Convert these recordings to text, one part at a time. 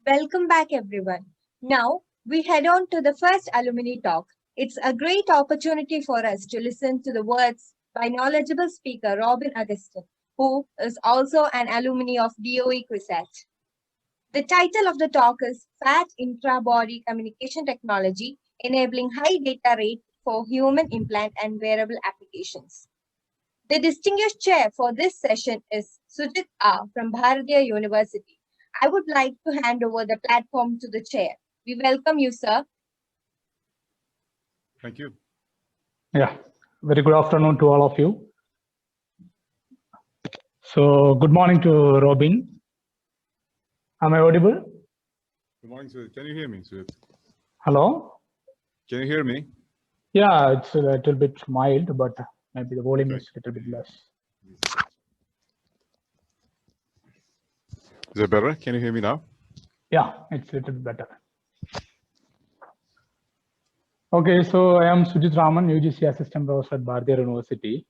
Welcome back, everyone. Now, we head on to the first alumni talk. It's a great opportunity for us to listen to the words by knowledgeable speaker Robin Augustine, who is also an alumni of DOE QuizAt. The title of the talk is Fat Intra-Body Communication Technology, Enabling High Data Rate for Human Implant and Wearable Applications. The distinguished chair for this session is Sujit R. from Bharatiya University. I would like to hand over the platform to the chair. We welcome you, sir. Thank you. Yeah, very good afternoon to all of you. So, good morning to Robin. Am I audible? Good morning, Sujit. Can you hear me, Sujit? Hello? Can you hear me? Yeah, it's a little bit mild, but maybe the volume is a little bit less. Is it better? Can you hear me now? Yeah, it's a little bit better. Okay, so I am Sujit Raman, UGC Assistant Professor at Bharatiya University.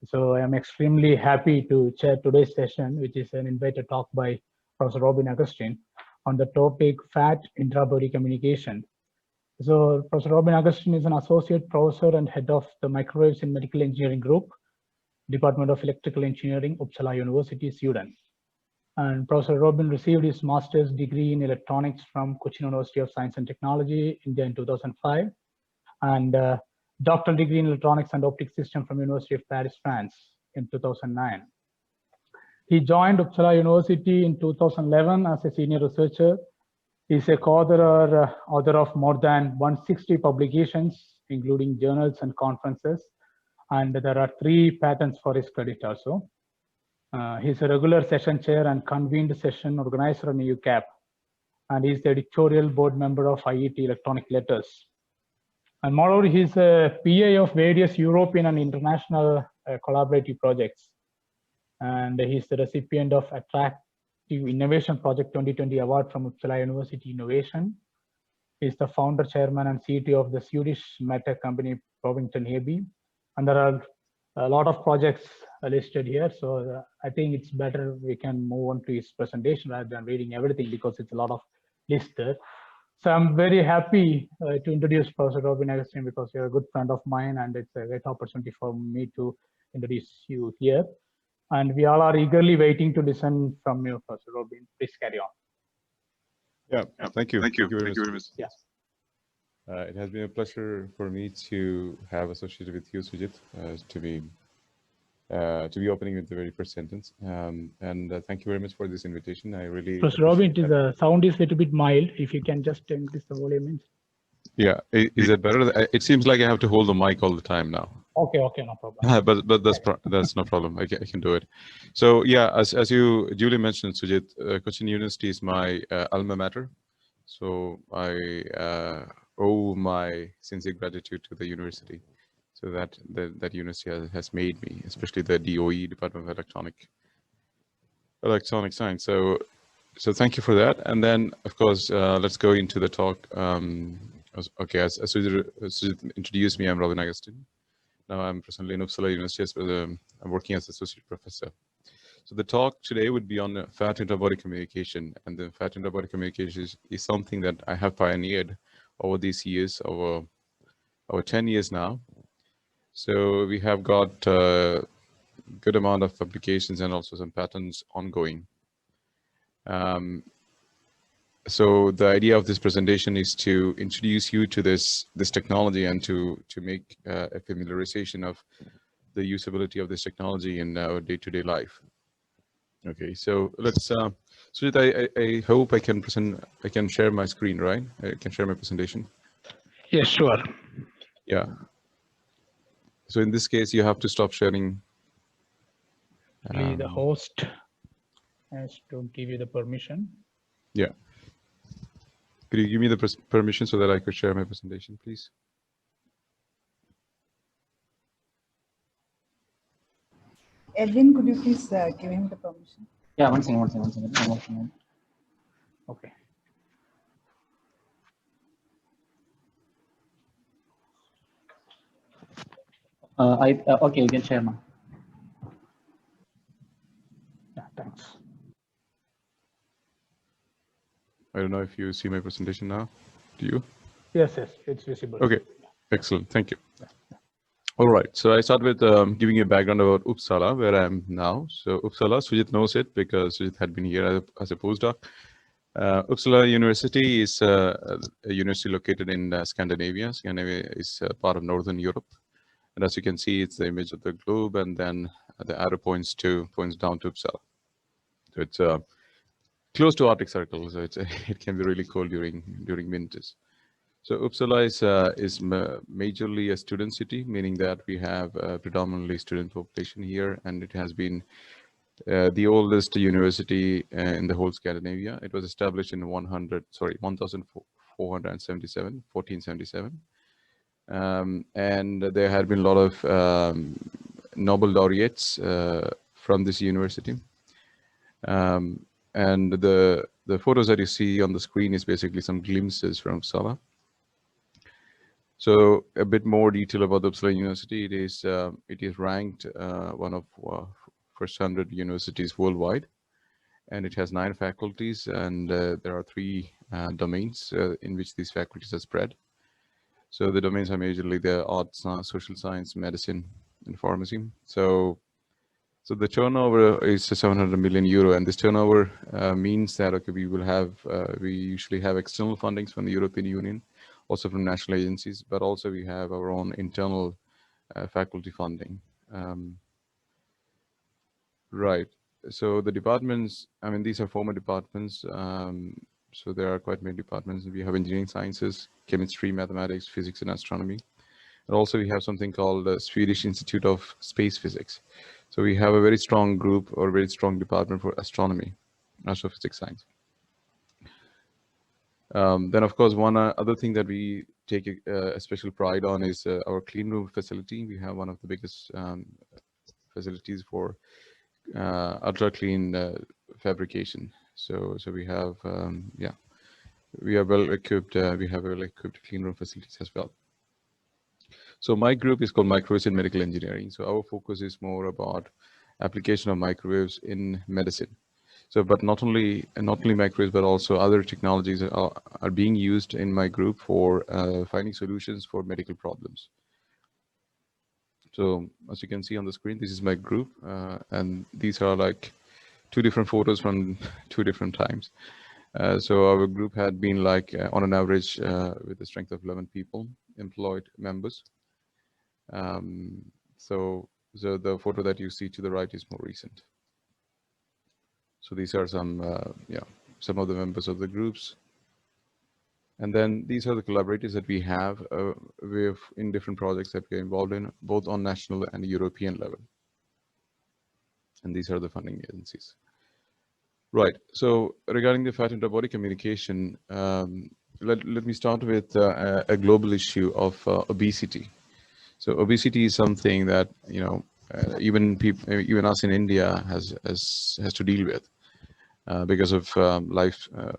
So I am extremely happy to chair today's session, which is an invited talk by Professor Robin Augustine on the topic Fat Intra-Body Communication. So Professor Robin Augustine is an associate professor and head of the Microwaves in Medical Engineering Group, Department of Electrical Engineering, Uppsala University, Sweden. And Professor Robin received his master's degree in electronics from Cochin University of Science and Technology, India in 2005, and doctoral degree in electronics and optics system from University of Paris, France in 2009. He joined Uppsala University in 2011 as a senior researcher. He's a co-author or author of more than 160 publications, including journals and conferences. And there are 3 patents for his credit also. He's a regular session chair and convened session organizer in UCAP. And he's the editorial board member of IET Electronic Letters. And moreover, he's a PA of various European and international collaborative projects. And he's the recipient of Attractive Innovation Project 2020 Award from Uppsala University Innovation. He's the founder, chairman, and CTO of the Swedish medtech company Provington AB. And there are a lot of projects listed here. So I think it's better we can move on to his presentation rather than reading everything because it's a lot of lists there. So I'm very happy to introduce Professor Robin Augustine because you're a good friend of mine and it's a great opportunity for me to introduce you here. And we all are eagerly waiting to listen from you, Professor Robin. Please carry on. Yeah, thank you. Thank you very much. Yes. It has been a pleasure for me to have associated with you, Sujit, to be opening with the very first sentence. And thank you very much for this invitation. I really. Professor Robin, the sound is a little bit mild. If you can just increase the volume. Yeah, is it better? It seems like I have to hold the mic all the time now. Okay, no problem. But that's no problem. I can do it. So yeah, as you duly mentioned, Sujit, Cochin University is my alma mater. So I owe my sincere gratitude to the university. So that university has made me, especially the DOE, Department of Electronic Science. So thank you for that. And then of course let's go into the talk. Okay, as Sujit introduced me, I'm Robin Augustine. Now I'm presently in Uppsala University. I'm working as associate professor. So the talk today would be on fat interbody communication, and the fat interbody communication is something that I have pioneered over these years, over 10 years now. So we have got a good amount of publications and also some patents ongoing. So the idea of this presentation is to introduce you to this technology and to make a familiarization of the usability of this technology in our day-to-day life. Okay, so let's. Sujit, I hope I can share my screen, right? I can share my presentation. Yes, sure. Yeah. So in this case, you have to stop sharing. The host has to give you the permission. Yeah. Could you give me the permission so that I could share my presentation, please? Edwin, could you please give him the permission? Yeah, one second. Okay. Okay, you can share now. Yeah, thanks. I don't know if you see my presentation now. Do you? Yes, yes, it's visible. Okay, excellent. Thank you. All right, so I start with giving you a background about Uppsala, where I am now. So Uppsala, Sujit knows it because Sujit had been here as a postdoc. Uppsala University is a university located in Scandinavia. Scandinavia is part of Northern Europe. And as you can see, it's the image of the globe, and then the arrow points down to Uppsala. So it's close to Arctic Circle, so it can be really cold during winters. So Uppsala is majorly a student city, meaning that we have predominantly student population here, and it has been the oldest university in the whole Scandinavia. It was established in 1477. And there had been a lot of Nobel laureates from this university. And the photos that you see on the screen is basically some glimpses from Uppsala. So a bit more detail about the Uppsala University. It is ranked one of first 100 universities worldwide, and it has 9 faculties, and there are 3 domains in which these faculties are spread. So the domains are majorly the arts, social science, medicine, and pharmacy. So the turnover is 700 million euro, and this turnover means that okay, we usually have external fundings from the European Union, also from national agencies, but also we have our own internal faculty funding. Right. So the departments, I mean, these are former departments. So there are quite many departments. We have engineering sciences, chemistry, mathematics, physics, and astronomy. And also we have something called the Swedish Institute of Space Physics. So we have a very strong group or very strong department for astronomy, astrophysics science. Then, of course, one other thing that we take a special pride on is our clean room facility. We have one of the biggest facilities for ultra clean fabrication. So we have, we are well equipped. We have well equipped clean room facilities as well. So my group is called Microwaves in Medical Engineering. So our focus is more about application of microwaves in medicine. So, but not only microwaves, but also other technologies are being used in my group for finding solutions for medical problems. So as you can see on the screen, this is my group, and these are like 2 different photos from 2 different times. So our group had been like on an average with a strength of 11 people, employed members. So the photo that you see to the right is more recent. So these are some of the members of the groups. And then these are the collaborators that we have in different projects that we're involved in, both on national and European level. And these are the funding agencies. Right, so regarding the fat intra-body communication, let me start with a global issue of obesity. So obesity is something that, even us in India has to deal with. Because of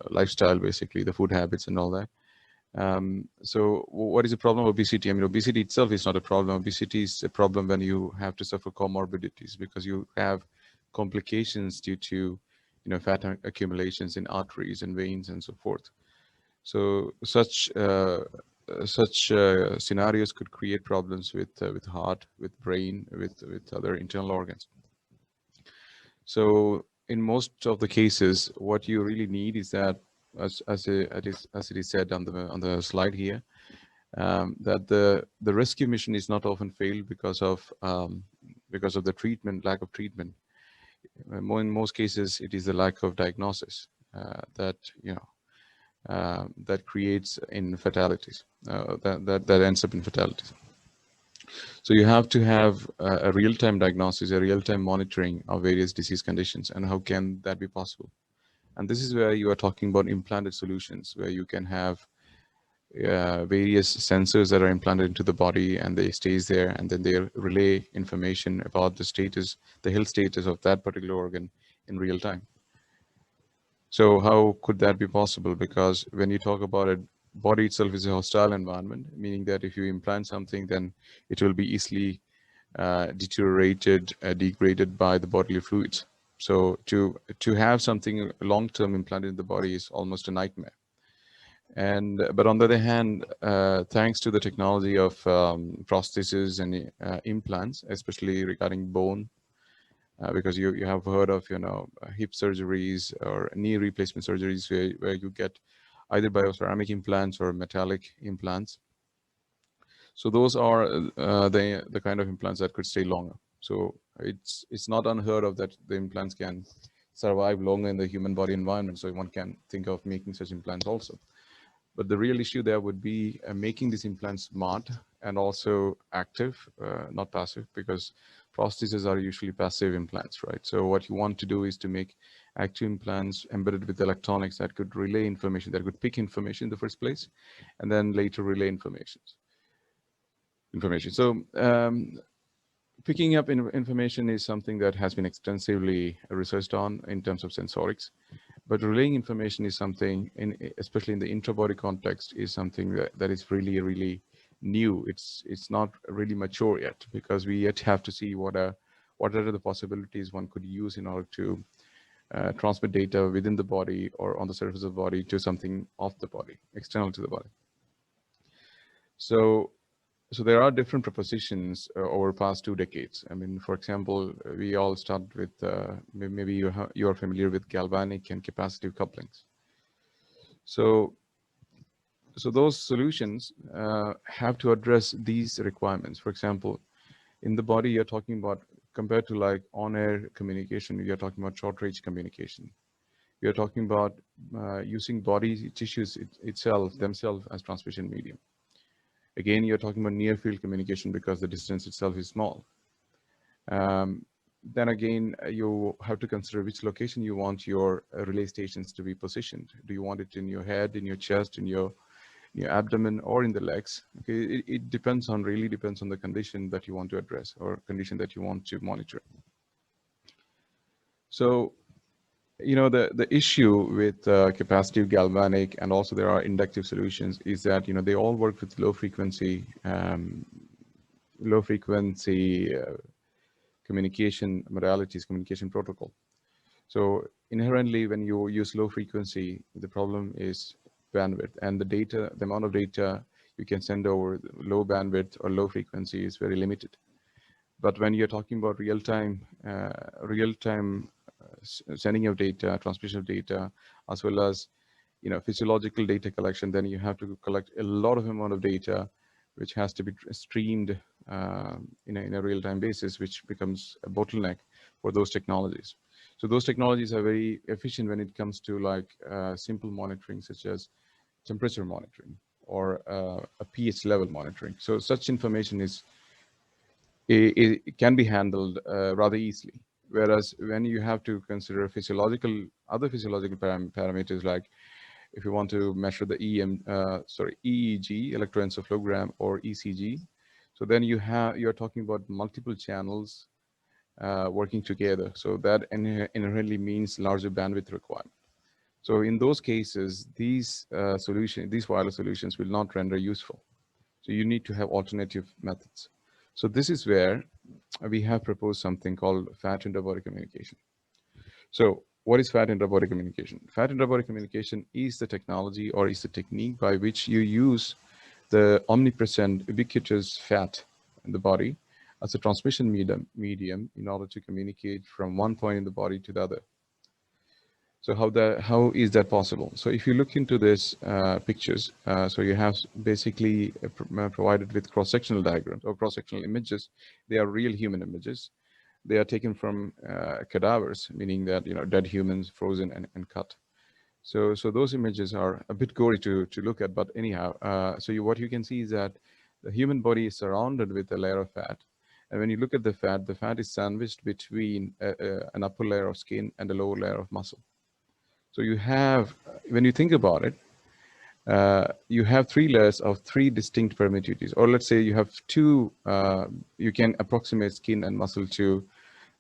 lifestyle, basically, the food habits and all that. So what is the problem of obesity? I mean, obesity itself is not a problem. Obesity is a problem when you have to suffer comorbidities because you have complications due to, fat accumulations in arteries and veins and so forth. So such scenarios could create problems with heart, with brain, with other internal organs. So in most of the cases, what you really need is that, as it is said on the slide here, that the rescue mission is not often failed because of the treatment, lack of treatment. In most cases, it is the lack of diagnosis that creates in fatalities, that ends up in fatalities. So you have to have a real-time diagnosis, a real-time monitoring of various disease conditions, and how can that be possible? And this is where you are talking about implanted solutions, where you can have various sensors that are implanted into the body, and they stays there, and then they relay information about the status, the health status of that particular organ in real time. So how could that be possible? Because when you talk about it, body itself is a hostile environment, meaning that if you implant something, then it will be easily deteriorated, degraded by the bodily fluids. So to have something long-term implanted in the body is almost a nightmare. And but on the other hand, thanks to the technology of prostheses and implants, especially regarding bone, because you have heard of hip surgeries or knee replacement surgeries where you get either bioceramic implants or metallic implants. So those are the kind of implants that could stay longer. So it's not unheard of that the implants can survive longer in the human body environment. So one can think of making such implants also. But the real issue there would be making these implants smart and also active, not passive, because prostheses are usually passive implants, right? So what you want to do is to make active implants embedded with electronics that could relay information, that could pick information in the first place, and then later relay information. So picking up information is something that has been extensively researched on in terms of sensorics. But relaying information is something, especially in the intra-body context, is something that is really, really new. It's not really mature yet, because we yet have to see what are the possibilities one could use in order to transmit data within the body or on the surface of the body to something off the body, external to the body. So there are different propositions over past 2 decades. I mean, for example, we all start with, maybe you are familiar with galvanic and capacitive couplings. So those solutions have to address these requirements. For example, in the body, you're talking about, compared to like on-air communication, you're talking about short-range communication. You're talking about using body tissues themselves as transmission medium. Again, you're talking about near field communication because the distance itself is small. Then again, you have to consider which location you want your relay stations to be positioned. Do you want it in your head, in your chest, in your abdomen, or in the legs? Okay, it really depends on the condition that you want to address or condition that you want to monitor. So, the issue with capacitive galvanic, and also there are inductive solutions, is that they all work with low frequency communication modalities, communication protocol. So inherently, when you use low frequency, the problem is bandwidth, and the amount of data you can send over low bandwidth or low frequency is very limited. But when you're talking about real-time sending of data, transmission of data, as well as physiological data collection, then you have to collect a lot of amount of data, which has to be streamed in a real-time basis, which becomes a bottleneck for those technologies. So those technologies are very efficient when it comes to like simple monitoring, such as temperature monitoring or a pH level monitoring. So such information it can be handled rather easily. Whereas when you have to consider other physiological parameters, like if you want to measure the EEG, electroencephalogram, or ECG, so then you're talking about multiple channels working together. So that inherently means larger bandwidth requirement. So in those cases, these wireless solutions will not render useful. So you need to have alternative methods. So this is where we have proposed something called fat interbody communication. So what is fat interbody communication? Fat interbody communication is the technology, or is the technique by which you use the omnipresent ubiquitous fat in the body as a transmission medium in order to communicate from one point in the body to the other. So how is that possible? So if you look into this pictures, so you have basically provided with cross-sectional diagrams or cross-sectional images. They are real human images. They are taken from cadavers, meaning that dead humans frozen and cut. So those images are a bit gory to look at, but anyhow, what you can see is that the human body is surrounded with a layer of fat. And when you look at the fat is sandwiched between an upper layer of skin and a lower layer of muscle. So you have, when you think about it, you have 3 layers of 3 distinct permittivities, or let's say you have 2, you can approximate skin and muscle to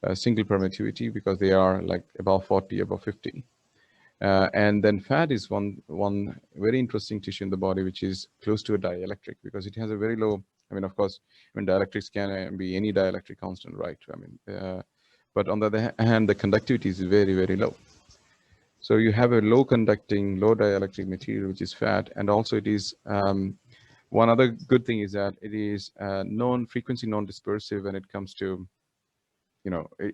a single permittivity because they are like above 40, above 50. And then fat is one very interesting tissue in the body, which is close to a dielectric because it has a very low, I mean, of course, when dielectrics can be any dielectric constant, right? I mean, But on the other hand, the conductivity is very, very low. So you have a low conducting, low dielectric material, which is fat. And also it is, one other good thing is that it is frequency non-dispersive when it comes to,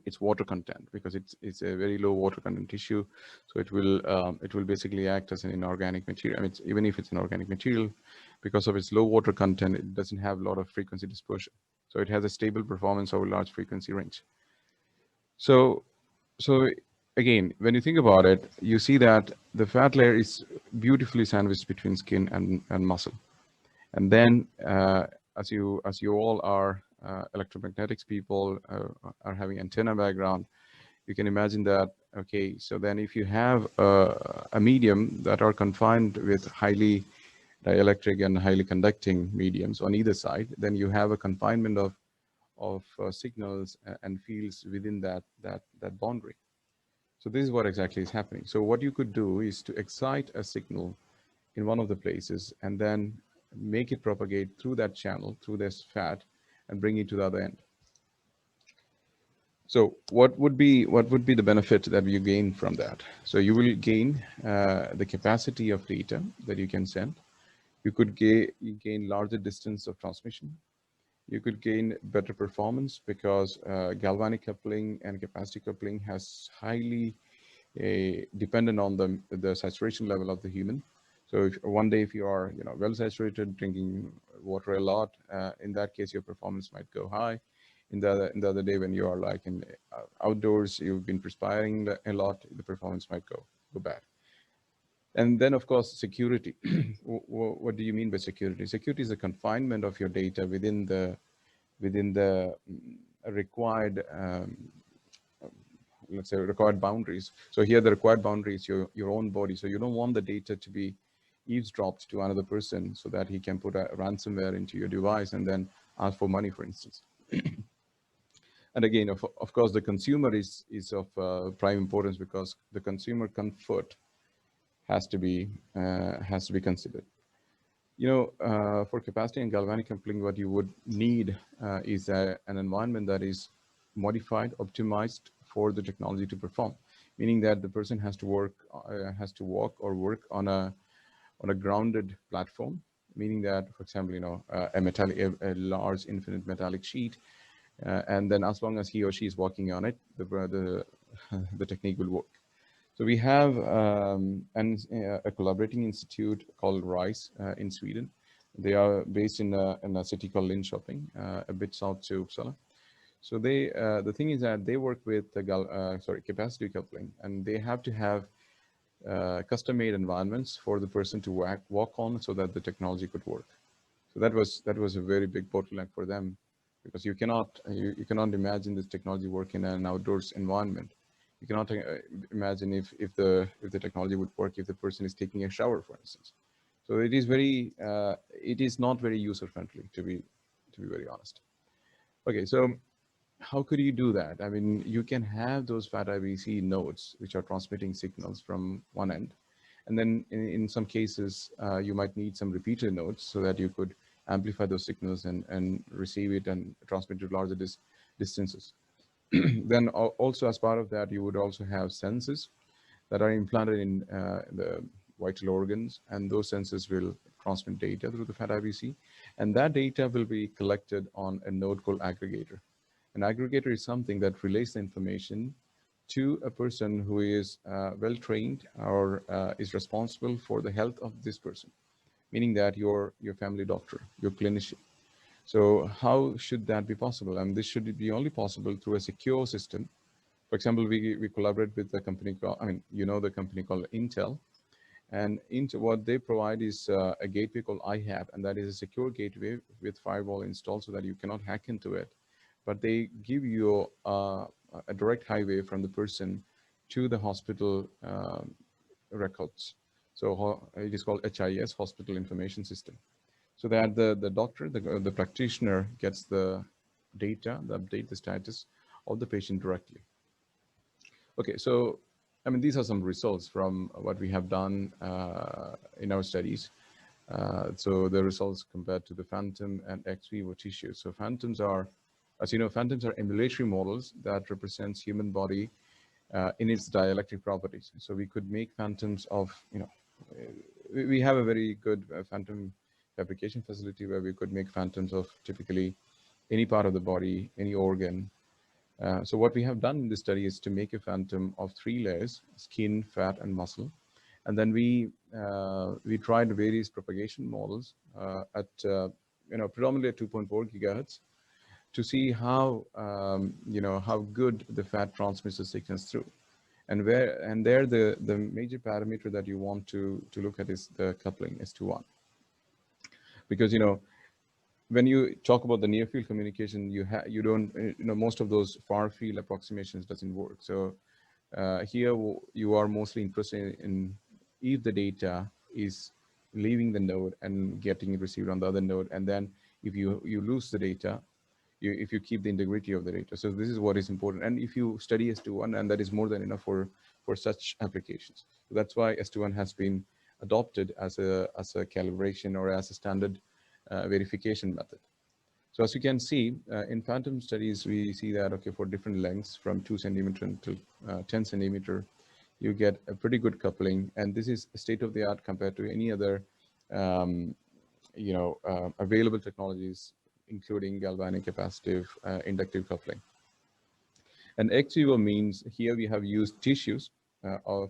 its water content, because it's a very low water content tissue. So it will basically act as an inorganic material. I mean, even if it's an organic material, because of its low water content, it doesn't have a lot of frequency dispersion. So it has a stable performance over large frequency range. So again, when you think about it, you see that the fat layer is beautifully sandwiched between skin and muscle. And then as you all are electromagnetics people, are having antenna background, you can imagine that, okay, so then if you have a medium that are confined with highly dielectric and highly conducting mediums on either side, then you have a confinement of signals and fields within that boundary. So this is what exactly is happening. So what you could do is to excite a signal in one of the places and then make it propagate through that channel, through this fat, and bring it to the other end. So what would be the benefit that you gain from that? So you will gain the capacity of data that you can send. You could gain larger distance of transmission. You could gain better performance because galvanic coupling and capacity coupling has highly dependent on the saturation level of the human. So if one day if you are well saturated, drinking water a lot, in that case your performance might go high. In the other day when you are like in outdoors, you've been perspiring a lot, the performance might go bad. And then of course security. What do you mean by security? Security is a confinement of your data within the required let's say required boundaries. So here the required boundary is your own body. So you don't want the data to be eavesdropped to another person so that he can put a ransomware into your device and then ask for money, for instance. And again, of course, the consumer is of prime importance because the consumer comfort has to be considered. For capacity and galvanic coupling, what you would need is an environment that is modified, optimized for the technology to perform, meaning that the person has to walk or work on a grounded platform, meaning that, for example, a large infinite metallic sheet, and then as long as he or she is walking on it, the technique will work. So we have a collaborating institute called RISE in Sweden. They are based in a city called Linköping, a bit south to Uppsala. So the thing is that they work with capacity coupling, and they have to have custom-made environments for the person to walk on so that the technology could work. So that was a very big bottleneck for them, because you cannot imagine this technology work in an outdoors environment. You cannot imagine if the technology would work if the person is taking a shower, for instance. So it is not very user friendly, to be very honest. Okay, so how could you do that? I mean, you can have those fat IBC nodes which are transmitting signals from one end, and then in some cases you might need some repeater nodes so that you could amplify those signals and receive it and transmit to larger distances. Then also as part of that, you would also have sensors that are implanted in the vital organs, and those sensors will transmit data through the fat IBC, and that data will be collected on a node called aggregator. An aggregator is something that relays the information to a person who is well-trained or is responsible for the health of this person, meaning that your family doctor, your clinician. So how should that be possible? And this should be only possible through a secure system. For example, we collaborate with a company called, the company called Intel. And what they provide is a gateway called IHAB, and that is a secure gateway with firewall installed so that you cannot hack into it. But they give you a direct highway from the person to the hospital records. So it is called HIS, Hospital Information System. So that the doctor, the practitioner gets the data, the update, the status of the patient directly. Okay, so I mean, these are some results from what we have done in our studies. So the results compared to the phantom and ex vivo tissues. So phantoms are As you know, phantoms are emulatory models that represents human body in its dielectric properties. So we could make phantoms of, we have a very good phantom fabrication facility where we could make phantoms of typically any part of the body, any organ. So what we have done in this study is to make a phantom of 3 layers: skin, fat, and muscle. And then we tried various propagation models at predominantly at 2.4 gigahertz to see how how good the fat transmits the signals through. And there the major parameter that you want to look at is the coupling S21. Because when you talk about the near field communication, you don't most of those far field approximations doesn't work. So here you are mostly interested in if the data is leaving the node and getting received on the other node, and then if you lose the data, if you keep the integrity of the data. So this is what is important. And if you study S21, and that is more than enough for such applications. So that's why S21 has been adopted as a calibration or as a standard verification method. So as you can see, in phantom studies, we see that, okay, for different lengths from 2 centimeter until 10 centimeter, you get a pretty good coupling. And this is state of the art compared to any other, available technologies, including galvanic, capacitive, inductive coupling. And ex vivo means here we have used tissues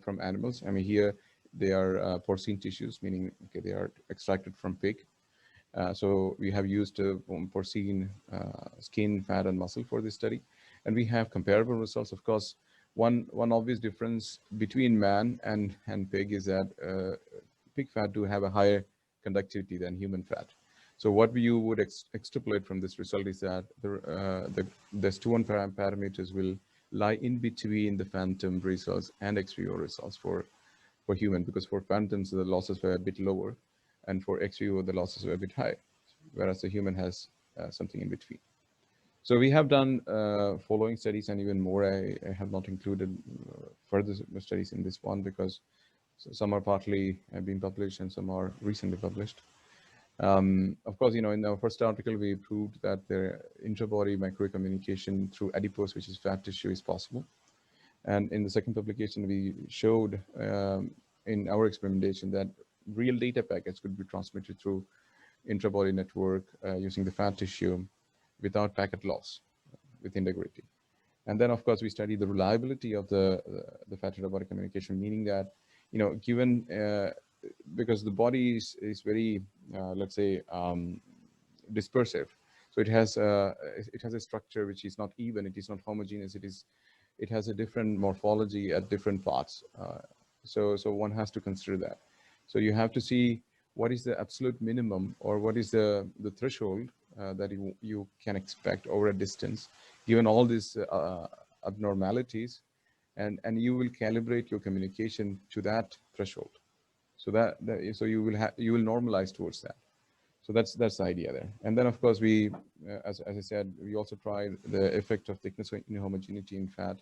from animals. I mean, here they are porcine tissues, meaning, okay, they are extracted from pig. So we have used porcine skin, fat, and muscle for this study. And we have comparable results. Of course, one obvious difference between man and pig is that pig fat do have a higher conductivity than human fat. So what you would extrapolate from this result is that the S21 parameters will lie in between the phantom results and ex vivo results for human, because for phantoms, the losses were a bit lower, and for ex vivo, the losses were a bit higher, whereas the human has something in between. So we have done following studies and even more. I have not included further studies in this one because some are partly being published and some are recently published. Of course, in our first article, we proved that the intra-body microwave communication through adipose, which is fat tissue, is possible. And in the second publication, we showed in our experimentation that real data packets could be transmitted through intra-body network using the fat tissue without packet loss with integrity. And then, of course, we studied the reliability of the fat intra-body communication, meaning that, given because the body is very, let's say, dispersive. So it has a structure which is not even, it is not homogeneous, it has a different morphology at different parts. So one has to consider that. So you have to see what is the absolute minimum or what is the threshold that you can expect over a distance, given all these abnormalities, and you will calibrate your communication to that threshold. So you will normalize towards that. So that's the idea there. And then, of course, we, as I said, we also tried the effect of thickness inhomogeneity in fat,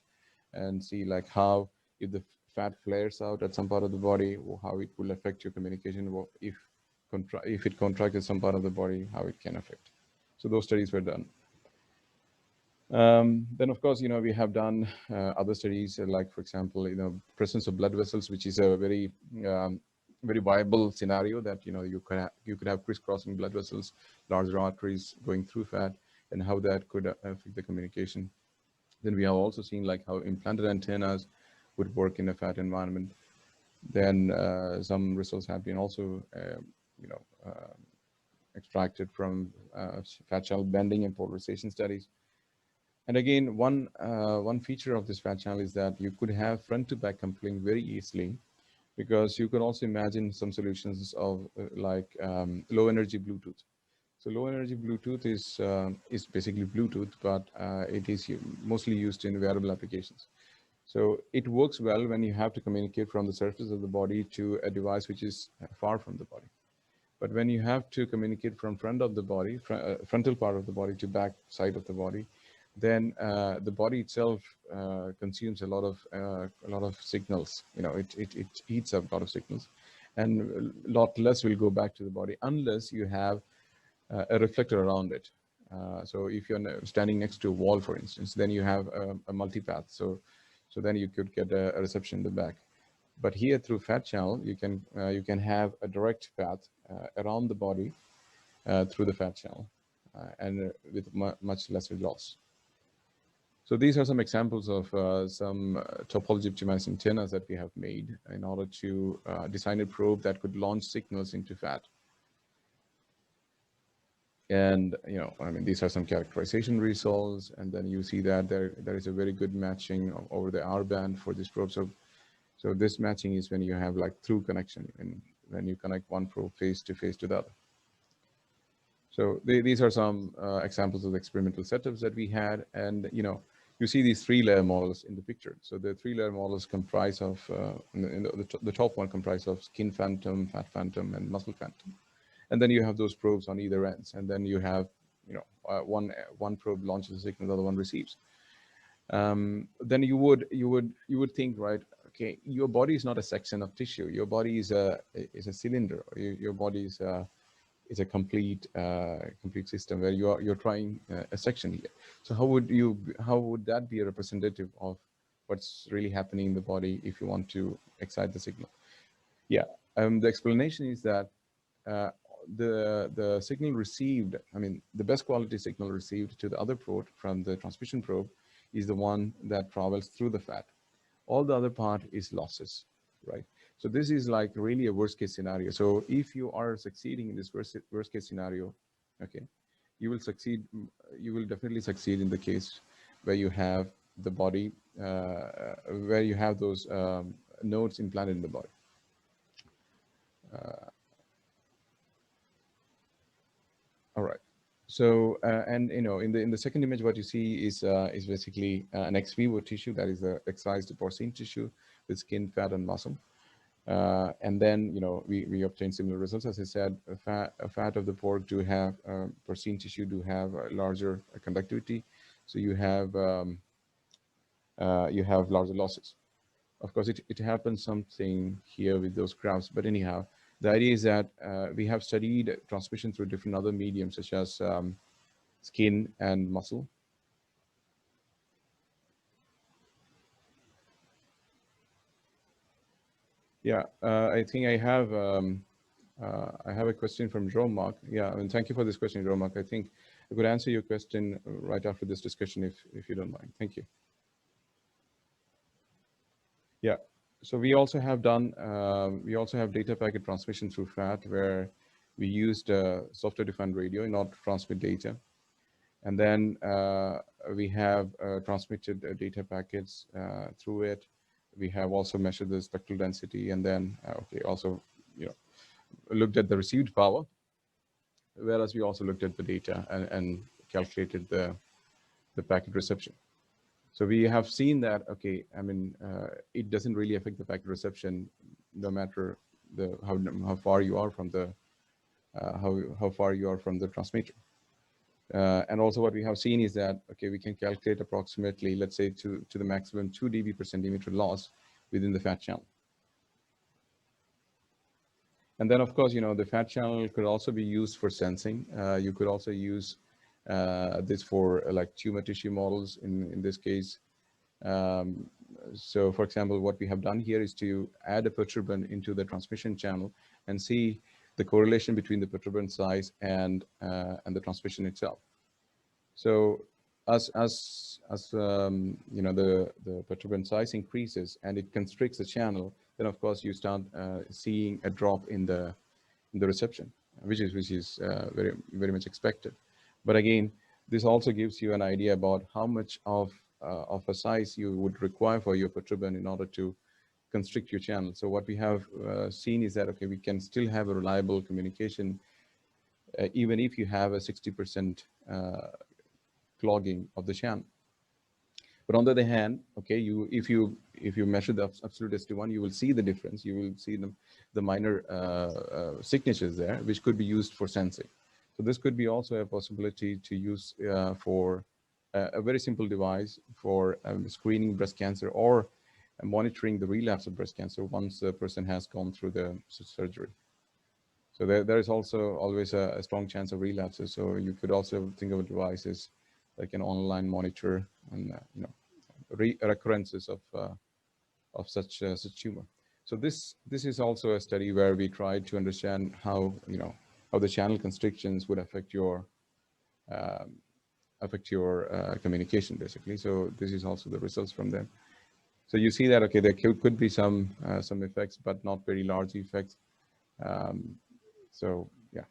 and see like how, if the fat flares out at some part of the body, how it will affect your communication. If it contracts some part of the body, how it can affect. So those studies were done. Then, of course, we have done other studies, like, for example, presence of blood vessels, which is a very very viable scenario that you could have crisscrossing blood vessels, larger arteries going through fat, and how that could affect the communication. Then we have also seen like how implanted antennas would work in a fat environment. Then some results have been also extracted from fat channel bending and polarization studies. And again, one feature of this fat channel is that you could have front to back coupling very easily, because you could also imagine some solutions of like low energy Bluetooth. So low energy Bluetooth is basically Bluetooth, but it is mostly used in wearable applications. So it works well when you have to communicate from the surface of the body to a device which is far from the body. But when you have to communicate from front of the body, frontal part of the body to back side of the body, then the body itself consumes a lot of signals. It eats up a lot of signals, and a lot less will go back to the body unless you have a reflector around it. So if you're standing next to a wall, for instance, then you have a multipath. So then you could get a reception in the back. But here through fat channel, you can have a direct path around the body through the fat channel and with much lesser loss. So these are some examples of some topology optimized antennas that we have made in order to design a probe that could launch signals into fat. And, you know, I mean, these are some characterization results, and then you see that there is a very good matching over the R band for this probe. So this matching is when you have like through connection, and when you connect one probe face to the other. So these are some examples of the experimental setups that we had, and you know, you see these 3-layer models in the picture. So the 3-layer models comprise of the top one comprise of skin phantom, fat phantom, and muscle phantom. And then you have those probes on either ends, and then you have, you know, one probe launches a signal, the other one receives. Then you would think, right? Okay, your body is not a section of tissue. Your body is a cylinder. Your body is a complete system where you're trying a section here. So how would that be a representative of what's really happening in the body if you want to excite the signal? Yeah, the explanation is that the signal received, I mean, the best quality signal received to the other port from the transmission probe is the one that travels through the fat. All the other part is losses, right? So this is like really a worst case scenario. So if you are succeeding in this worst case scenario, okay, you will succeed. You will definitely succeed in the case where you have the body, where you have those nodes implanted in the body. All right. So and you know, in the second image, what you see is basically an ex vivo tissue that is the excised porcine tissue with skin, fat, and muscle. And then, you know, we obtain similar results. As I said, a fat of the pork do have porcine tissue do have a larger conductivity, so you have larger losses. Of course, it happens something here with those graphs, but anyhow, the idea is that we have studied transmission through different other mediums such as skin and muscle. Yeah, I think I have a question from Jean-Marc. Yeah, I mean, thank you for this question, Jean-Marc. I think I could answer your question right after this discussion, if you don't mind. Thank you. Yeah, so we also have done, we also have data packet transmission through FAT, where we used software-defined radio in order to transmit data. And then we have transmitted data packets through it. We have also measured the spectral density, and then okay, also, you know, looked at the received power, whereas we also looked at the data and calculated the packet reception. So we have seen that, okay, I mean, it doesn't really affect the packet reception, no matter how far you are from the how far you are from the transmitter. And also what we have seen is that, okay, we can calculate approximately, let's say, to the maximum 2 dB per centimeter loss within the fat channel. And then, of course, you know, the fat channel could also be used for sensing. You could also use this for like tumor tissue models in this case. So, for example, what we have done here is to add a perturband into the transmission channel and see the correlation between the perturband size and the transmission itself. So, as you know, the perturband size increases and it constricts the channel, then of course you start seeing a drop in the reception, which is very much expected. But again, this also gives you an idea about how much of a size you would require for your perturband in order to constrict your channel. So what we have seen is that, okay, we can still have a reliable communication even if you have a 60% clogging of the channel. But on the other hand, okay, if you measure the absolute ST1, you will see the difference. You will see the minor signatures there, which could be used for sensing. So this could be also a possibility to use for a very simple device for screening breast cancer or monitoring the relapse of breast cancer once the person has gone through the surgery. So there is also always a strong chance of relapses. So you could also think of a device as like an online monitor and recurrences of such tumor. So this is also a study where we tried to understand how how the channel constrictions would affect your communication basically. So this is also the results from them. So you see that okay, there could be some effects, but not very large effects. So yeah.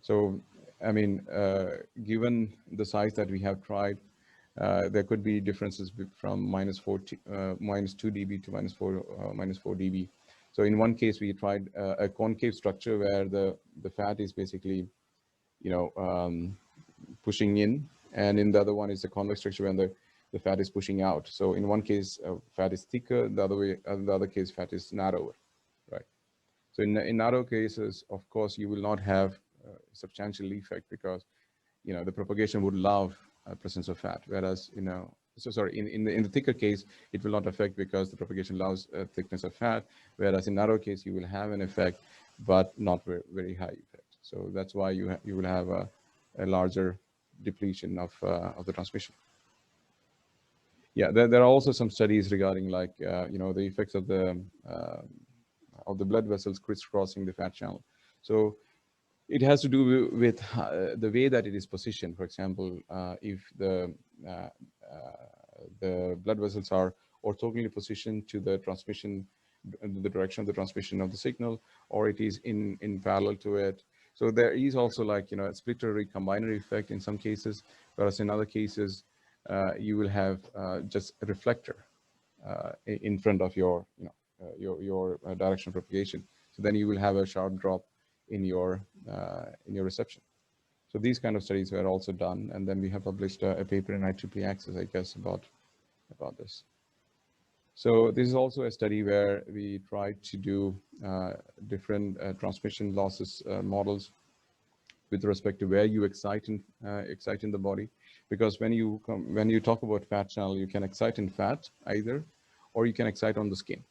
So I mean, given the size that we have tried, there could be differences from -2 dB to -4 dB. So in one case, we tried a concave structure where the fat is basically, pushing in, and in the other one is the convex structure when the fat is pushing out. So in one case, fat is thicker. The other case, fat is narrower, right? So in narrow cases, of course, you will not have substantial effect because the propagation would love presence of fat, whereas in the thicker case it will not affect because the propagation allows thickness of fat, whereas in narrow case you will have an effect but not very high effect. So that's why you will have a larger depletion of the transmission. Yeah, there are also some studies regarding like the effects of the blood vessels crisscrossing the fat channel. So it has to do with the way that it is positioned. For example, if the blood vessels are orthogonally positioned to the transmission, the direction of the transmission of the signal, or it is in parallel to it. So there is also like, a splitter recombiner effect in some cases, whereas in other cases, you will have just a reflector in front of your direction of propagation. So then you will have a sharp drop in your reception. So these kind of studies were also done, and then we have published a paper in IEEE Access, I guess, about this. So this is also a study where we tried to do different transmission losses models with respect to where you excite in the body, because when you talk about fat channel, you can excite in fat either, or you can excite on the skin.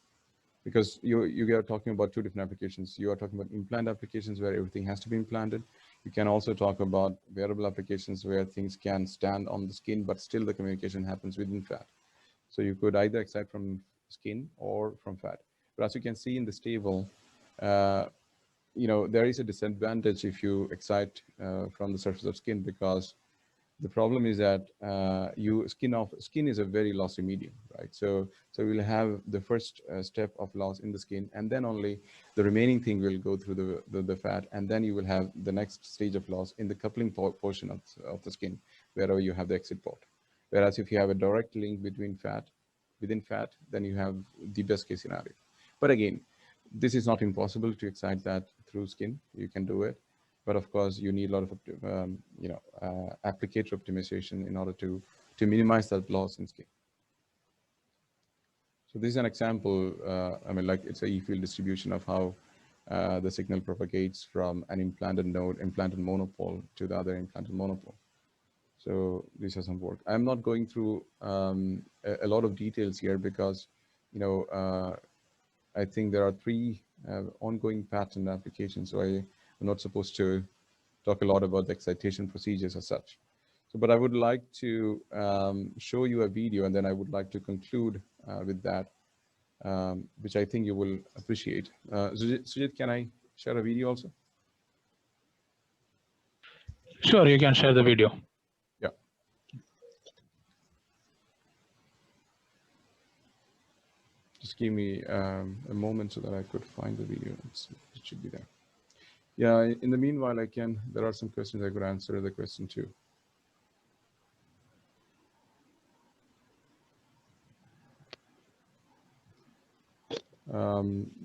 Because you are talking about two different applications. You are talking about implant applications where everything has to be implanted. You can also talk about wearable applications where things can stand on the skin, but still the communication happens within fat. So you could either excite from skin or from fat. But as you can see in this table, there is a disadvantage if you excite from the surface of skin, because the problem is that skin is a very lossy medium, right? So we'll have the first step of loss in the skin, and then only the remaining thing will go through the fat, and then you will have the next stage of loss in the coupling portion of the skin, wherever you have the exit port. Whereas if you have a direct link within fat, then you have the best case scenario. But again, this is not impossible to excite that through skin. You can do it. But of course, you need a lot of applicator optimization in order to minimize that loss in skin. So this is an example. I mean, like it's a E-field distribution of how the signal propagates from an implanted node, implanted monopole, to the other implanted monopole. So this has some work. I'm not going through a lot of details here because, I think there are 3 ongoing patent applications. So I'm not supposed to talk a lot about the excitation procedures as such. So, but I would like to show you a video, and then I would like to conclude with that, which I think you will appreciate. Sujit, can I share a video also? Sure, you can share the video. Yeah. Just give me a moment so that I could find the video. It should be there. Yeah, in the meanwhile, there are some questions I could answer the question too.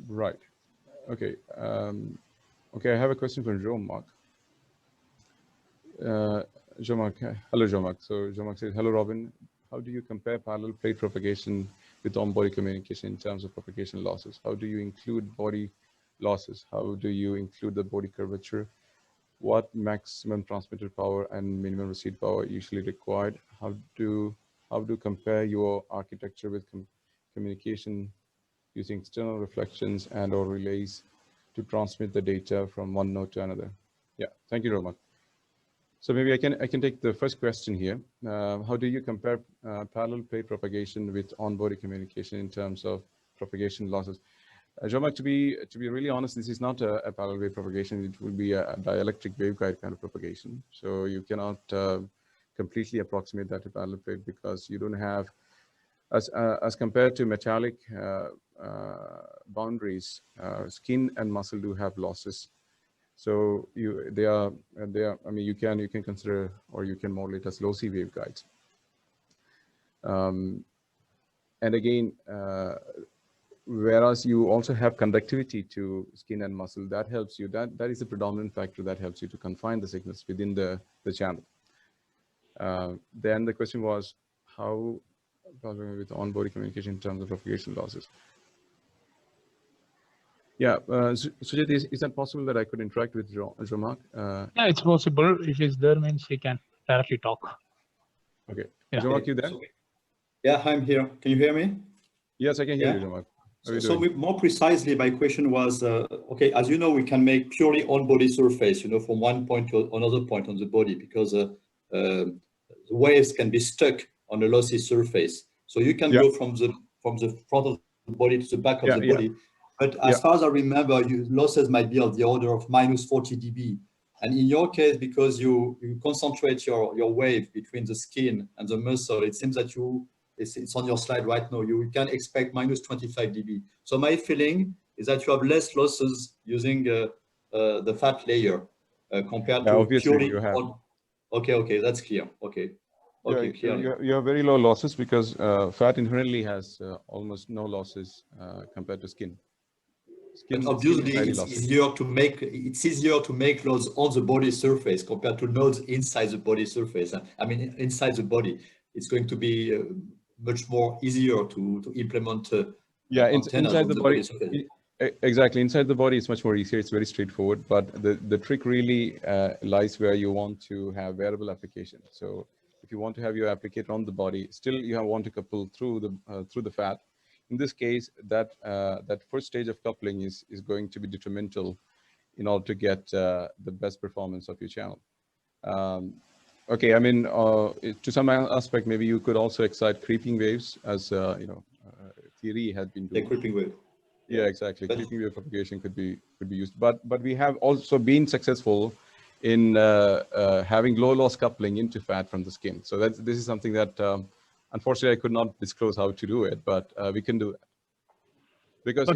Right. Okay. Okay, I have a question from Jean-Marc. Jean-Marc, hello, Jean-Marc. So Jean-Marc says, hello, Robin. How do you compare parallel plate propagation with on-body communication in terms of propagation losses? How do you include body losses? How do you include the body curvature? What maximum transmitter power and minimum receive power usually required? How do compare your architecture with communication using external reflections and or relays to transmit the data from one node to another. Yeah, thank you very much. So maybe I can take the first question here. How do you compare parallel plate propagation with on-body communication in terms of propagation losses? Jean-Marc, to be really honest, this is not a parallel wave propagation. It will be a dielectric waveguide kind of propagation. So you cannot completely approximate that to parallel plate because you don't have, as compared to metallic boundaries, skin and muscle do have losses. So they are. I mean, you can consider, or you can model it as lossy waveguides. And again, whereas you also have conductivity to skin and muscle, that helps you. That is the predominant factor that helps you to confine the signals within the channel. Then the question was how with on-body communication in terms of propagation losses. Yeah, Sujit, is that possible that I could interact with Jean-Marc? Yeah, it's possible. If it's there, means we can directly talk. Okay. Yeah. Jean-Marc, you there? Yeah, I'm here. Can you hear me? Yes, I can hear you, Jean-Marc. So more precisely, my question was, okay, as you know, we can make purely on-body surface, from one point to another point on the body because the waves can be stuck on a lossy surface. So you can go from the front of the body to the back of the body. But as far as I remember, losses might be of the order of minus 40 dB. And in your case, because you concentrate your wave between the skin and the muscle, it seems that it's on your slide right now, you can expect minus 25 dB. So my feeling is that you have less losses using the fat layer compared to purely on. Okay, that's clear. Okay, clear. You have very low losses because fat inherently has almost no losses compared to skin. But obviously, it's easier to make nodes on the body surface compared to nodes inside the body surface. I mean, inside the body, it's going to be much more easier to implement antennas inside on the body surface. Exactly, inside the body, it's much more easier. It's very straightforward. But the trick really lies where you want to have wearable application. So if you want to have your applicator on the body, still you want to couple through the fat. In this case, that first stage of coupling is going to be detrimental in order to get the best performance of your channel. Okay, I mean, to some aspect, maybe you could also excite creeping waves, as theory had been doing. The creeping wave. Yeah, exactly. Creeping wave propagation could be used, but we have also been successful in having low loss coupling into fat from the skin. So this is something that unfortunately I could not disclose how to do it, but we can do it. Because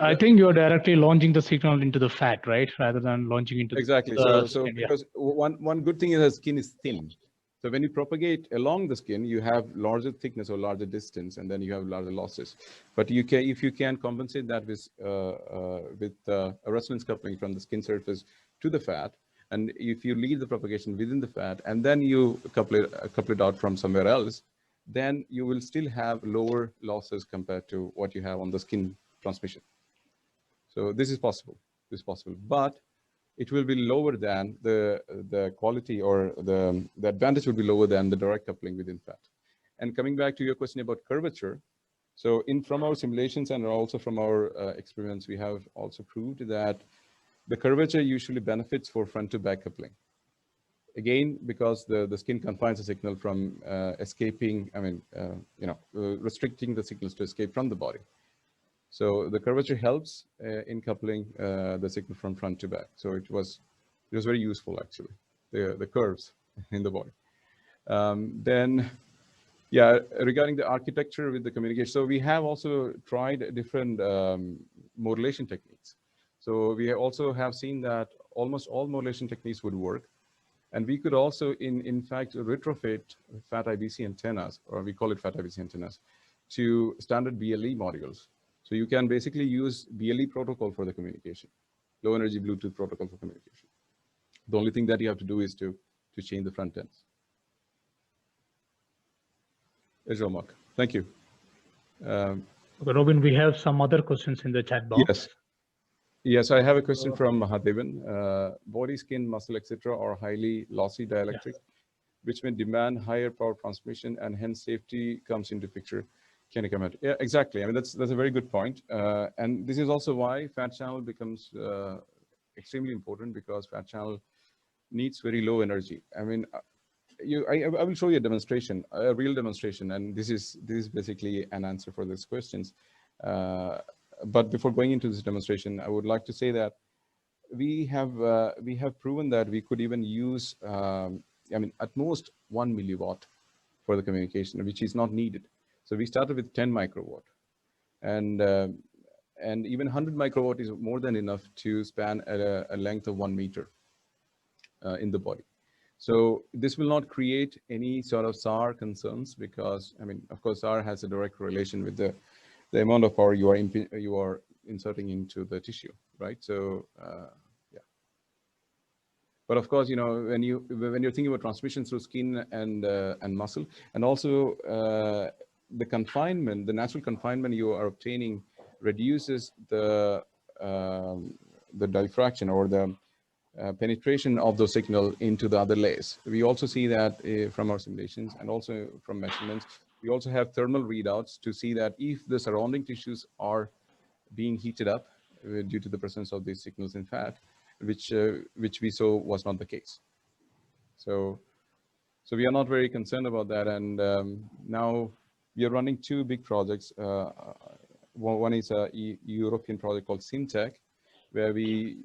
I think you're directly launching the signal into the fat, right, rather than launching into exactly. The so skin, because one good thing is that skin is thin. So when you propagate along the skin, you have larger thickness or larger distance, and then you have larger losses. But if you can compensate that with a resonance coupling from the skin surface to the fat, and if you leave the propagation within the fat, and then you couple it out from somewhere else, then you will still have lower losses compared to what you have on the skin transmission. So this is possible. But it will be lower than the quality, or the advantage will be lower than the direct coupling within fat. And coming back to your question about curvature, so from our simulations and also from our experiments, we have also proved that the curvature usually benefits for front to back coupling. Again, because the skin confines the signal from escaping, restricting the signals to escape from the body. So the curvature helps in coupling the signal from front to back. So it was very useful, actually, the curves in the body. Then, yeah, regarding the architecture with the communication. So we have also tried different modulation techniques. So we also have seen that almost all modulation techniques would work. And we could also, in fact, retrofit fat IBC antennas, or we call it fat IBC antennas, to standard BLE modules. So you can basically use BLE protocol for the communication, low energy Bluetooth protocol for communication. The only thing that you have to do is to change the front ends. Jean-Marc, thank you. Okay, Robin, we have some other questions in the chat box. Yes, I have a question from Mahadevan. Body, skin, muscle, etc. are highly lossy dielectric, which may demand higher power transmission, and hence safety comes into picture. Can you comment? Yeah, exactly. I mean, that's a very good point. And this is also why fat channel becomes extremely important, because fat channel needs very low energy. I mean, I will show you a demonstration, a real demonstration, and this is basically an answer for these questions. But before going into this demonstration, I would like to say that we have proven that we could even use, I mean, at most 1 milliwatt for the communication, which is not needed. So we started with 10 microwatt, and even 100 microwatt is more than enough to span a length of 1 meter in the body. So this will not create any sort of SAR concerns, because, I mean, of course, SAR has a direct relation with the amount of power you are inserting into the tissue, right? So yeah. But of course, you know, when you're thinking about transmission through skin and muscle, and also the confinement, the natural confinement you are obtaining reduces the diffraction or the penetration of those signal into the other layers. We also see that from our simulations and also from measurements. We also have thermal readouts to see that if the surrounding tissues are being heated up due to the presence of these signals in fat, which we saw was not the case. So we are not very concerned about that. And now we are running two big projects. One is a European project called SynTech, where we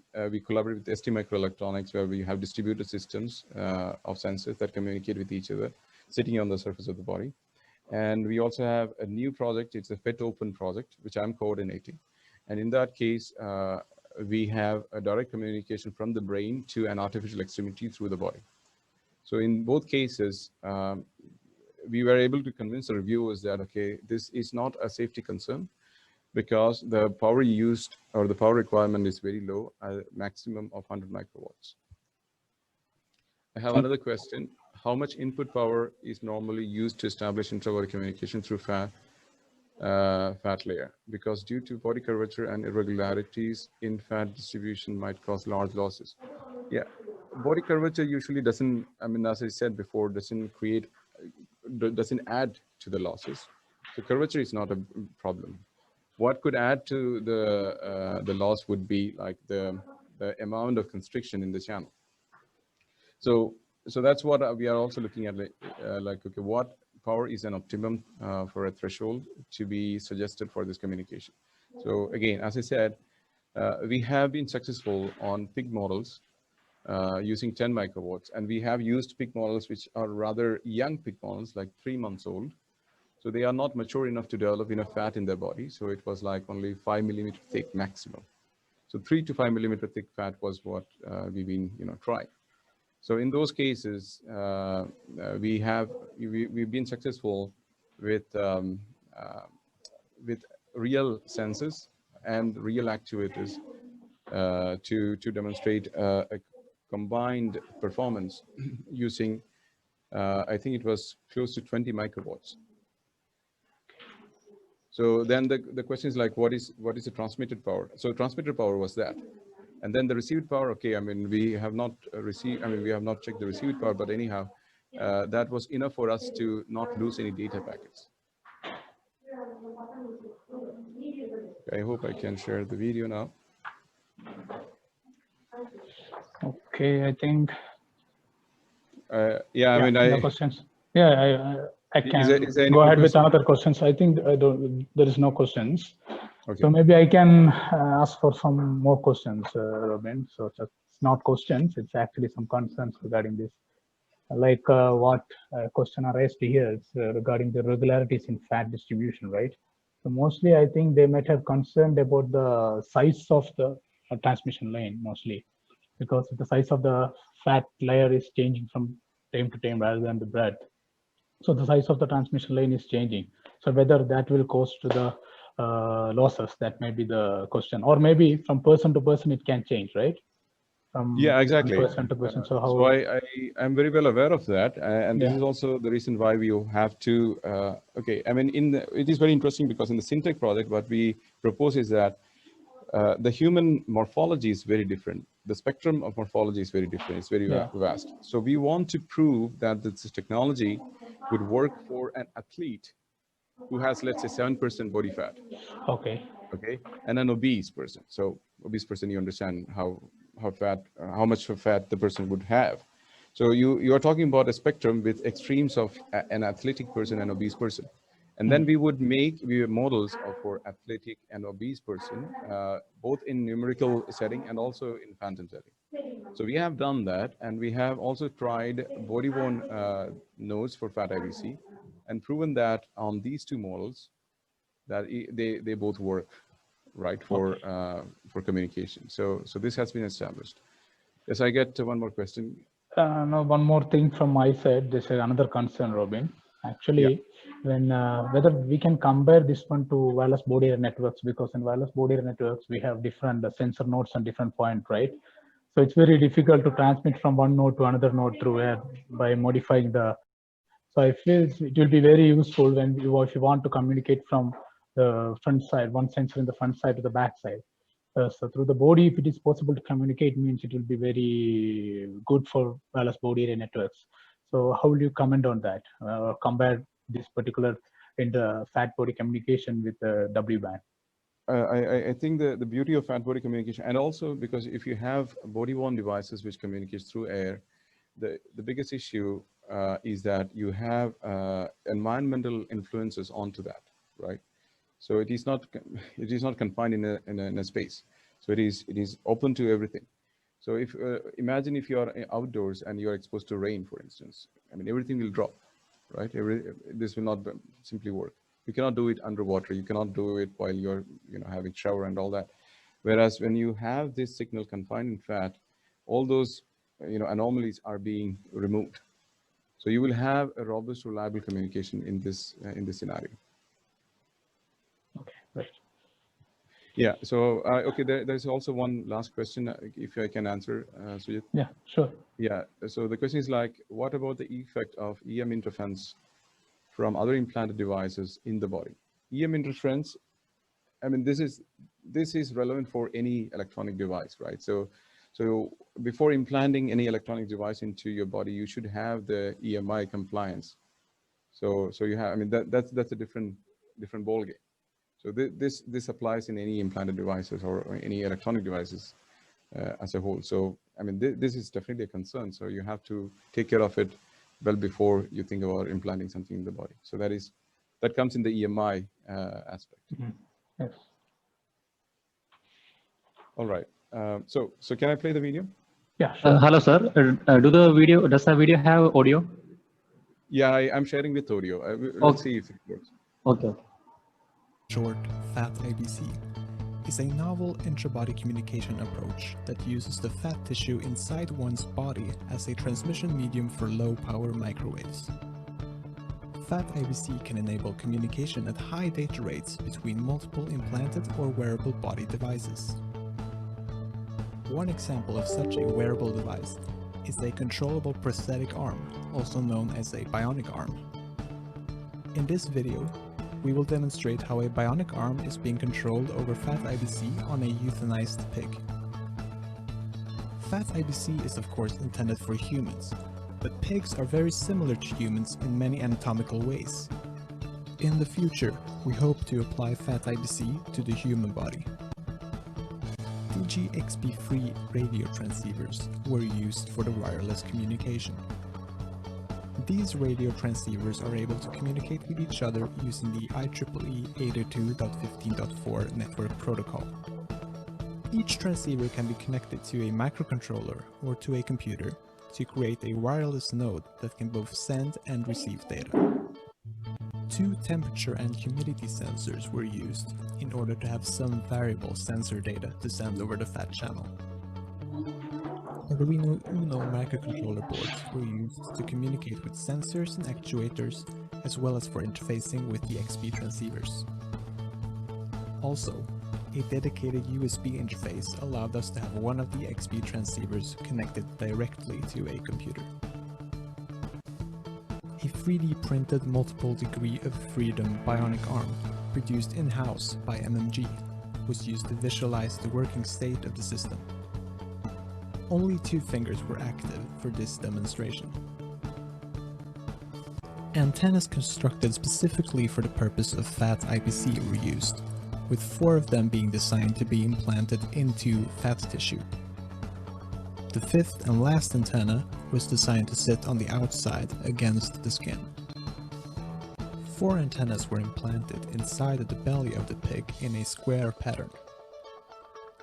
collaborate with ST Microelectronics, where we have distributed systems of sensors that communicate with each other, sitting on the surface of the body. And we also have a new project. It's a FET Open project, which I'm coordinating. And in that case, we have a direct communication from the brain to an artificial extremity through the body. So in both cases, we were able to convince the reviewers that, okay, this is not a safety concern, because the power used or the power requirement is very low, a maximum of 100 microwatts. I have another question. How much input power is normally used to establish intra-body communication through fat layer? Because due to body curvature and irregularities in fat distribution might cause large losses. Yeah, body curvature usually doesn't, I mean, as I said before, doesn't add to the losses. So curvature is not a problem. What could add to the loss would be like the amount of constriction in the channel. So that's what we are also looking at, like, okay, what power is an optimum for a threshold to be suggested for this communication. So again, as I said, we have been successful on pig models using 10 microwatts, and we have used pig models which are rather young pig models, like 3 months old. So they are not mature enough to develop enough fat in their body. So it was like only 5 millimeter thick maximum. So 3 to 5 millimeter thick fat was what we've been, trying. So in those cases, we've been successful with real sensors and real actuators to demonstrate a combined performance using, I think it was close to 20 microwatts. So then the question is like, what is the transmitted power? So transmitted power was that. And then the received power, okay, I mean, we have not checked the received power, but anyhow, that was enough for us to not lose any data packets. I hope I can share the video now. Okay, I think. Yeah, I mean, no questions. Yeah, I can is there go ahead with question? another questions. I think there is no questions. Okay. So maybe I can ask for some more questions, Robin. So it's not questions, it's actually some concerns regarding this. Like what question I raised here is regarding the regularities in fat distribution, right? So mostly I think they might have concerned about the size of the transmission lane mostly, because the size of the fat layer is changing from time to time rather than the breadth. So the size of the transmission lane is changing. So whether that will cause to the losses, that may be the question. Or maybe from person to person it can change, right? Yeah, exactly. Person to person. So how? So I'm very well aware of that, and this Yeah. is also the reason why we have to. Okay, I mean, it is very interesting because in the SynTech project, what we propose is that the human morphology is very different. The spectrum of morphology is very different. It's very vast. So we want to prove that this technology would work for an athlete who has, let's say, 7% body fat, Okay. okay, and an obese person. So obese person, you understand how much of fat the person would have. So you are talking about a spectrum with extremes of an athletic person and obese person. And then we would make models for athletic and obese person, both in numerical setting and also in phantom setting. So we have done that, and we have also tried body-worn nodes for fat IBC, and proven that on these two models, that they both work, right, for communication. So this has been established. Yes, I get one more question. No, one more thing from my side. This is another concern, Robin. Actually, when whether we can compare this one to wireless body area networks, because in wireless body area networks we have different sensor nodes and different point, right? So it's very difficult to transmit from one node to another node through air by modifying the. So I feel it will be very useful when if you want to communicate from the front side, one sensor in the front side to the back side. So through the body, if it is possible to communicate, means it will be very good for wireless body area networks. So how will you comment on that? Compare this particular in the fat body communication with the W band? I think the beauty of fat body communication, and also because if you have body-worn devices which communicates through air, the biggest issue is that you have environmental influences onto that, right? So it is not confined in a space. So it is open to everything. So if imagine if you are outdoors and you are exposed to rain, for instance, I mean everything will drop, right? This will not simply work. You cannot do it underwater. You cannot do it while you're having shower and all that. Whereas when you have this signal confined in fat, all those anomalies are being removed. So you will have a robust, reliable communication in this scenario. Okay, right. Yeah. So okay, there's also one last question, if I can answer, Sujit. Yeah, sure. Yeah. So the question is like, what about the effect of EM interference from other implanted devices in the body? EM interference, I mean, this is relevant for any electronic device, right? So before implanting any electronic device into your body, you should have the EMI compliance. So you have, I mean, that's a different ball game. So this applies in any implanted devices or any electronic devices as a whole. So I mean, this is definitely a concern. So you have to take care of it well before you think about implanting something in the body. So that comes in the EMI aspect. Mm-hmm. Yes. All right. So can I play the video? Yeah, sure. Hello, sir. Does the video have audio? Yeah, I'm sharing with audio. Let's see if it works. Okay. Short, fat IBC is a novel intra-body communication approach that uses the fat tissue inside one's body as a transmission medium for low-power microwaves. Fat IBC can enable communication at high data rates between multiple implanted or wearable body devices. One example of such a wearable device is a controllable prosthetic arm, also known as a bionic arm. In this video, we will demonstrate how a bionic arm is being controlled over fat IBC on a euthanized pig. Fat IBC is of course intended for humans, but pigs are very similar to humans in many anatomical ways. In the future, we hope to apply fat IBC to the human body. DGXP-free radio transceivers were used for the wireless communication. These radio transceivers are able to communicate with each other using the IEEE 802.15.4 network protocol. Each transceiver can be connected to a microcontroller or to a computer to create a wireless node that can both send and receive data. 2 temperature and humidity sensors were used in order to have some variable sensor data to send over the fat channel. Arduino Uno microcontroller boards were used to communicate with sensors and actuators, as well as for interfacing with the XP transceivers. Also, a dedicated USB interface allowed us to have one of the XP transceivers connected directly to a computer. A 3D printed multiple degree of freedom bionic arm, produced in-house by MMG, was used to visualize the working state of the system. Only 2 fingers were active for this demonstration. Antennas constructed specifically for the purpose of fat IPC were used, with 4 of them being designed to be implanted into fat tissue. The 5th and last antenna was designed to sit on the outside against the skin. 4 antennas were implanted inside of the belly of the pig in a square pattern.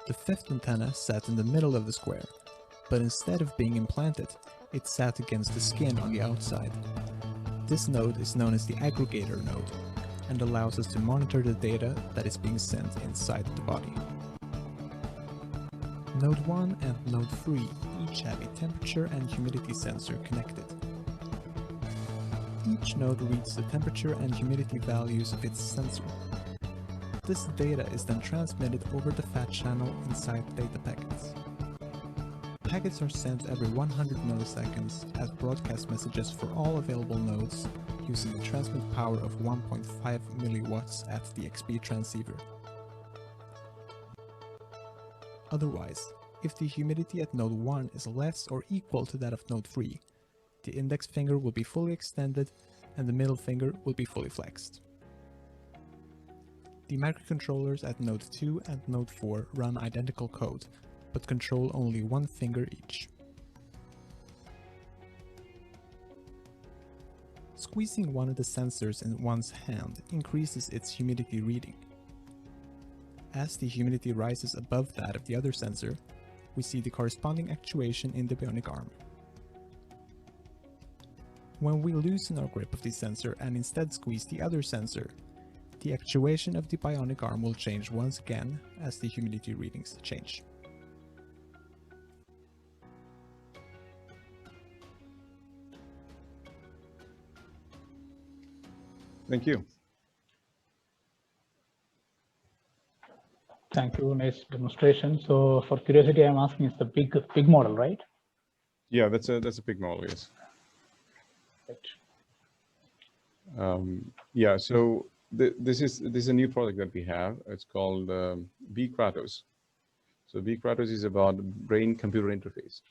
The 5th antenna sat in the middle of the square, but instead of being implanted, it sat against the skin on the outside. This node is known as the Aggregator Node and allows us to monitor the data that is being sent inside the body. Node 1 and Node 3 each have a temperature and humidity sensor connected. Each node reads the temperature and humidity values of its sensor. This data is then transmitted over the fat channel inside data packets. Packets are sent every 100 milliseconds as broadcast messages for all available nodes using the transmit power of 1.5 milliwatts at the XP transceiver. Otherwise, if the humidity at node 1 is less or equal to that of node 3, the index finger will be fully extended and the middle finger will be fully flexed. The microcontrollers at node 2 and node 4 run identical code, but control only one finger each. Squeezing one of the sensors in one's hand increases its humidity reading. As the humidity rises above that of the other sensor, we see the corresponding actuation in the bionic arm. When we loosen our grip of the sensor and instead squeeze the other sensor, the actuation of the bionic arm will change once again as the humidity readings change. Thank you. Thank you, nice demonstration. So for curiosity, I'm asking, it's the big model, right? Yeah, that's a big model, yes. Yeah, so this is a new product that we have. It's called Vct. So Vct is about brain-computer interface.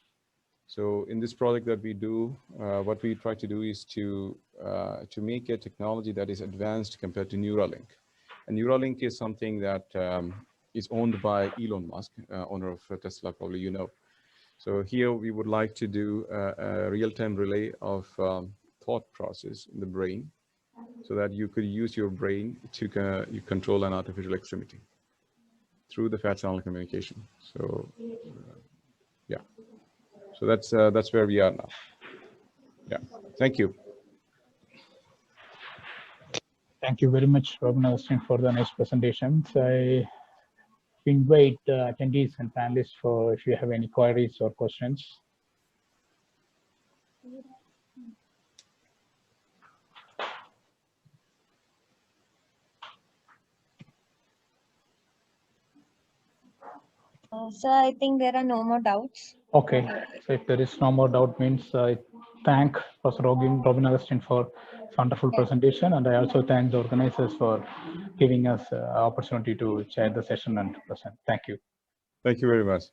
So in this product that we do, what we try to do is to make a technology that is advanced compared to Neuralink. And Neuralink is something that is owned by Elon Musk, owner of Tesla, probably you know. So here we would like to do a real-time relay of thought process in the brain, so that you could use your brain to you control an artificial extremity through the fat channel communication. So yeah, so that's where we are now. Yeah, thank you. Thank you very much, Robin Augustine, for the nice presentations. I invite attendees and panelists for if you have any queries or questions. So I think there are no more doubts. Okay, so if there is no more doubt, means I thank Professor Robin Augustine for this wonderful presentation, and I also thank the organizers for giving us opportunity to chair the session and present. Thank you. Thank you very much.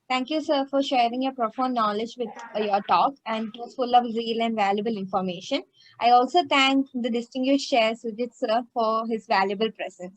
Thank you, sir, for sharing your profound knowledge with your talk, and it was full of real and valuable information. I also thank the distinguished chair, Sujit, sir, for his valuable presence.